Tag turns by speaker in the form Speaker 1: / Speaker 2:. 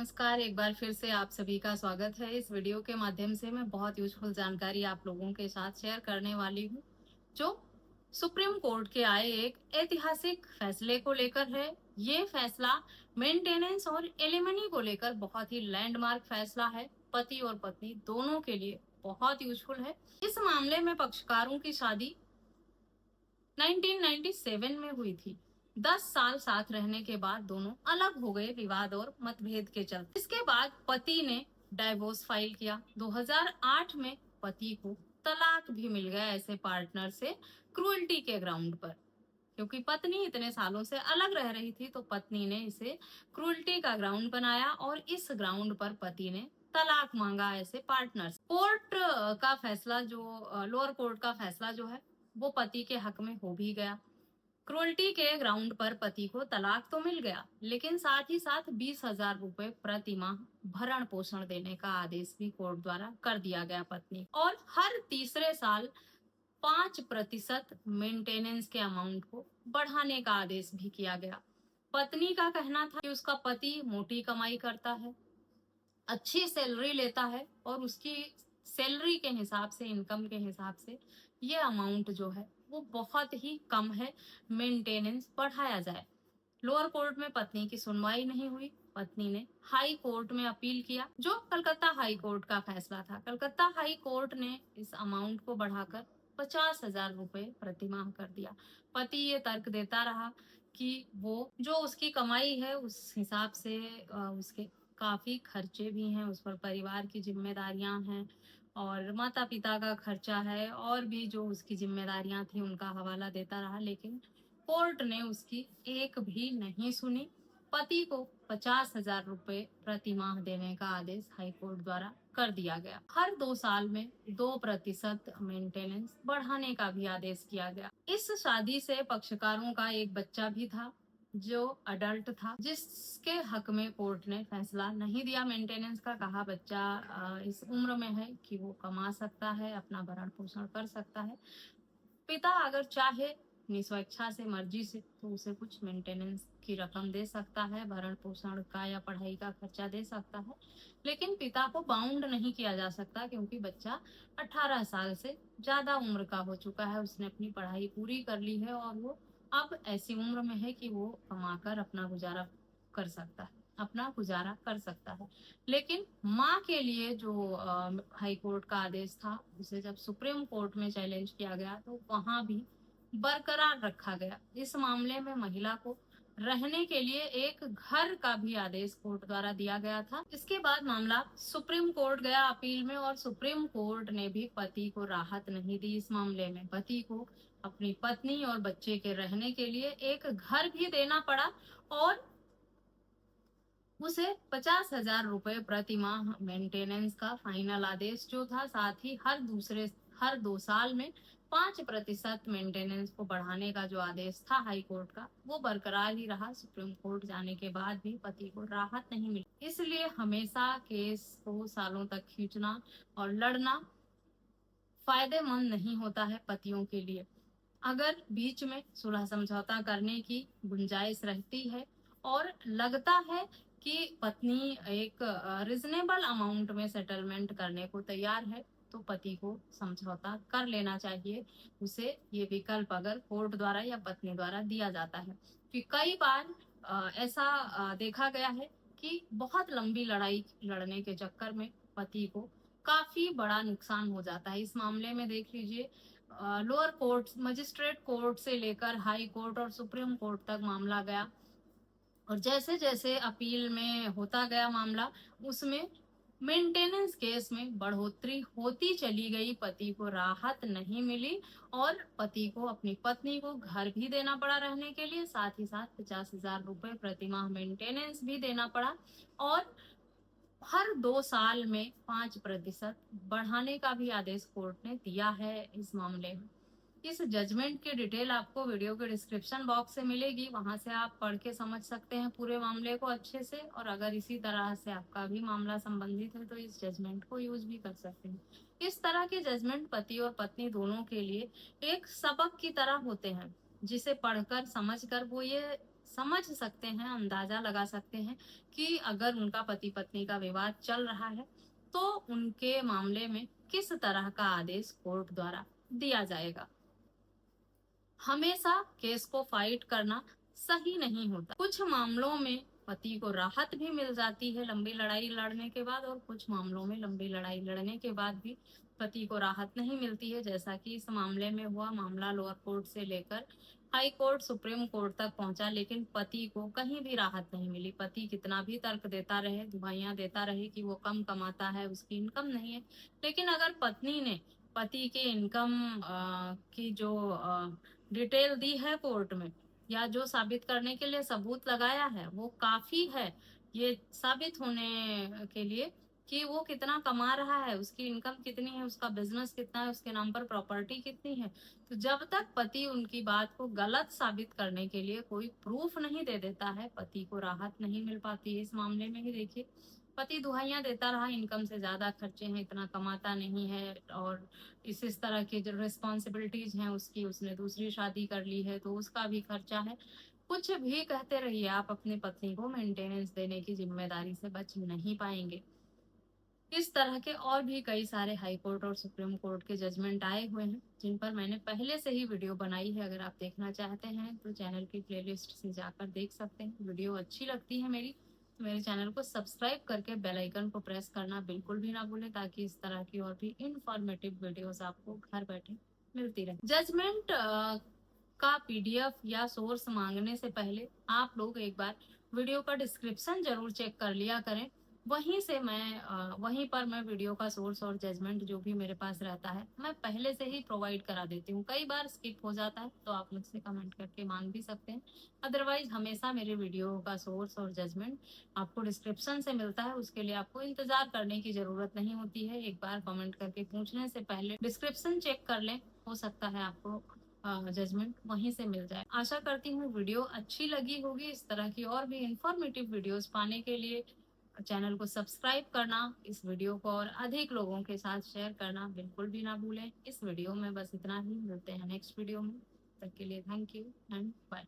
Speaker 1: नमस्कार, एक बार फिर से आप सभी का स्वागत है। इस वीडियो के माध्यम से मैं बहुत यूजफुल जानकारी आप लोगों के साथ शेयर करने वाली हूँ, जो सुप्रीम कोर्ट के आए एक ऐतिहासिक फैसले को लेकर है। ये फैसला मेंटेनेंस और एलिमनी को लेकर बहुत ही लैंडमार्क फैसला है। पति और पत्नी दोनों के लिए बहुत यूजफुल है। इस मामले में पक्षकारों की शादी 1997 में हुई थी। 10 साल साथ रहने के बाद दोनों अलग हो गए विवाद और मतभेद के चलते। इसके बाद पति ने डाइवोर्स फाइल किया। 2008 में पति को तलाक भी मिल गया ऐसे पार्टनर से क्रूएल्टी के ग्राउंड पर। क्योंकि पत्नी इतने सालों से अलग रह रही थी तो पत्नी ने इसे क्रूएल्टी का ग्राउंड बनाया और इस ग्राउंड पर पति ने तलाक मांगा ऐसे पार्टनर्स। कोर्ट का फैसला जो लोअर कोर्ट का फैसला जो है वो पति के हक में हो भी गया। क्रूएल्टी के ग्राउंड पर पति को तलाक तो मिल गया, लेकिन साथ ही साथ 20,000 रुपए प्रति माह भरण पोषण देने का आदेश भी कोर्ट द्वारा कर दिया गया पत्नी, और हर तीसरे साल 5% मेंटेनेंस के अमाउंट को बढ़ाने का आदेश भी किया गया। पत्नी का कहना था कि उसका पति मोटी कमाई करता है, अच्छी सैलरी लेता है और उसकी सैलरी के हिसाब से, इनकम के हिसाब से ये अमाउंट जो है वो बहुत ही कम है, मेंटेनेंस बढ़ाया जाए। लोअर कोर्ट में पत्नी की सुनवाई नहीं हुई। पत्नी ने हाई कोर्ट में अपील किया, जो कलकत्ता हाई कोर्ट का फैसला था। कलकत्ता हाई कोर्ट ने इस अमाउंट को बढ़ाकर 50,000 रुपए प्रति माह कर दिया। पति ये तर्क देता रहा कि वो जो उसकी कमाई है उस हिसाब से उसके काफी खर्चे भी हैं, उस पर परिवार की जिम्मेदारियां हैं और माता पिता का खर्चा है, और भी जो उसकी जिम्मेदारियां थी उनका हवाला देता रहा। लेकिन कोर्ट ने उसकी एक भी नहीं सुनी। पति को 50,000 रुपए प्रति माह देने का आदेश हाईकोर्ट द्वारा कर दिया गया। हर 2 साल में 2% मेंटेनेंस बढ़ाने का भी आदेश किया गया। इस शादी से पक्षकारों का एक बच्चा भी था जो अडल्ट था, जिसके हक में कोर्ट ने फैसला नहीं दिया मेंटेनेंस का। कहा बच्चा इस उम्र में है कि वो कमा सकता है, अपना भरण पोषण कर सकता है। पिता अगर चाहे अपनी स्वेच्छा से, मर्जी से, तो उसे कुछ मेंटेनेंस की रकम दे सकता है, भरण पोषण का या पढ़ाई का खर्चा दे सकता है। लेकिन पिता को बाउंड नहीं किया जा सकता, क्योंकि बच्चा 18 साल से ज्यादा उम्र का हो चुका है, उसने अपनी पढ़ाई पूरी कर ली है और वो अब ऐसी उम्र में है कि वो कमाकर अपना गुजारा कर सकता है, अपना गुजारा कर सकता है। लेकिन माँ के लिए जो हाई कोर्ट का आदेश था, उसे जब सुप्रीम कोर्ट में चैलेंज किया गया तो वहां भी बरकरार रखा गया। इस मामले में महिला को रहने के लिए एक घर का भी आदेश कोर्ट द्वारा दिया गया था। इसके बाद मामला सुप्रीम कोर्ट गया अपील में, और सुप्रीम कोर्ट ने भी पति को राहत नहीं दी। इस मामले में पति को अपनी पत्नी और बच्चे के रहने के लिए एक घर भी देना पड़ा और उसे 50,000 रुपए प्रति माह मेंटेनेंस का फाइनल आदेश जो था, साथ ही हर 2 साल में 5% मेंटेनेंस को बढ़ाने का जो आदेश था हाई कोर्ट का, वो बरकरार ही रहा। सुप्रीम कोर्ट जाने के बाद भी पति को राहत नहीं मिली। इसलिए हमेशा केस को सालों तक खींचना और लड़ना फायदेमंद नहीं होता है पतियों के लिए। अगर बीच में सुलह समझौता करने की गुंजाइश रहती है और लगता है कि पत्नी एक रिजनेबल अमाउंट में सेटलमेंट करने को तैयार है, तो पति को समझौता कर लेना चाहिए। उसे ये विकल्प अगर कोर्ट द्वारा या पत्नी द्वारा दिया जाता है, कि कई बार ऐसा देखा गया है कि बहुत लंबी लड़ाई लड़ने के चक्कर में पति को काफी बड़ा नुकसान हो जाता है। इस मामले में देख लीजिए, लोअर कोर्ट, मजिस्ट्रेट कोर्ट से लेकर हाई कोर्ट और सुप्रीम कोर्ट तक मामला गया, और जैसे जैसे अपील में होता गया मामला, उसमें मेंटेनेंस केस में बढ़ोतरी होती चली गई। पति को राहत नहीं मिली और पति को अपनी पत्नी को घर भी देना पड़ा रहने के लिए, साथ ही साथ 50,000 रुपए प्रति माह मेंटेनेंस भी देना पड़ा, और हर 2 साल में 5% बढ़ाने का भी आदेश कोर्ट ने दिया है इस मामले में। इस जजमेंट की डिटेल आपको वीडियो के डिस्क्रिप्शन बॉक्स से मिलेगी, वहां से आप पढ़ के समझ सकते हैं पूरे मामले को अच्छे से। और अगर इसी तरह से आपका भी मामला संबंधित है तो इस जजमेंट को यूज भी कर सकते हैं। इस तरह के जजमेंट पति और पत्नी दोनों के लिए एक सबक की तरह होते हैं, जिसे पढ़कर, समझकर वो ये समझ सकते हैं, अंदाजा लगा सकते हैं कि अगर उनका पति पत्नी का विवाद चल रहा है तो उनके मामले में किस तरह का आदेश कोर्ट द्वारा दिया जाएगा। हमेशा केस को फाइट करना सही नहीं होता। कुछ मामलों में पति को राहत भी मिल जाती है लंबी लड़ाई लड़ने के बाद, और कुछ मामलों में लंबी लड़ाई लड़ने के बाद भी पति को राहत नहीं मिलती है, जैसा कि इस मामले में हुआ। मामला लोअर कोर्ट से लेकर हाई कोर्ट, सुप्रीम कोर्ट तक पहुंचा, लेकिन पति को कहीं भी राहत नहीं मिली। पति कितना भी तर्क देता रहे, दुहाइयां देता रहे कि वो कम कमाता है, उसकी इनकम नहीं है, लेकिन अगर पत्नी ने पति के इनकम की जो डिटेल दी है कोर्ट में, या जो साबित करने के लिए सबूत लगाया है, वो काफी है ये साबित होने के लिए कि वो कितना कमा रहा है, उसकी इनकम कितनी है, उसका बिजनेस कितना है, उसके नाम पर प्रॉपर्टी कितनी है। तो जब तक पति उनकी बात को गलत साबित करने के लिए कोई प्रूफ नहीं दे देता है, पति को राहत नहीं मिल पाती है। इस मामले में ही देखिए, पति दुहाइयां देता रहा, इनकम से ज्यादा खर्चे हैं, इतना कमाता नहीं है, और इस तरह की जो रिस्पॉन्सिबिलिटीज हैं उसकी, उसने दूसरी शादी कर ली है तो उसका भी खर्चा है। कुछ भी कहते रहिए, आप अपनी पत्नी को मेंटेनेंस देने की जिम्मेदारी से बच नहीं पाएंगे। इस तरह के और भी कई सारे हाई कोर्ट और सुप्रीम कोर्ट के जजमेंट आए हुए हैं, जिन पर मैंने पहले से ही वीडियो बनाई है। अगर आप देखना चाहते हैं तो चैनल की प्लेलिस्ट से जाकर देख सकते हैं। वीडियो अच्छी लगती है मेरी तो मेरे चैनल को सब्सक्राइब करके बेल आइकन को प्रेस करना बिल्कुल भी ना भूलें, ताकि इस तरह की और भी इंफॉर्मेटिव वीडियोस आपको घर बैठे मिलती रहे। जजमेंट का पीडीएफ या सोर्स मांगने से पहले आप लोग एक बार वीडियो का डिस्क्रिप्शन जरूर चेक कर लिया करें। वहीं पर मैं वीडियो का सोर्स और जजमेंट जो भी मेरे पास रहता है मैं पहले से ही प्रोवाइड करा देती हूँ। कई बार स्किप हो जाता है तो आप मुझसे कमेंट करके मांग भी सकते हैं। अदरवाइज हमेशा मेरे वीडियो का सोर्स और जजमेंट आपको डिस्क्रिप्शन से मिलता है, उसके लिए आपको इंतजार करने की जरूरत नहीं होती है। एक बार कमेंट करके पूछने से पहले डिस्क्रिप्शन चेक कर लें, हो सकता है आपको जजमेंट वहीं से मिल जाए। आशा करती हूँ वीडियो अच्छी लगी होगी। इस तरह की और भी इंफॉर्मेटिव वीडियोस पाने के लिए चैनल को सब्सक्राइब करना, इस वीडियो को और अधिक लोगों के साथ शेयर करना बिल्कुल भी ना भूलें। इस वीडियो में बस इतना ही, मिलते हैं नेक्स्ट वीडियो में। तब तक के लिए थैंक यू एंड बाय।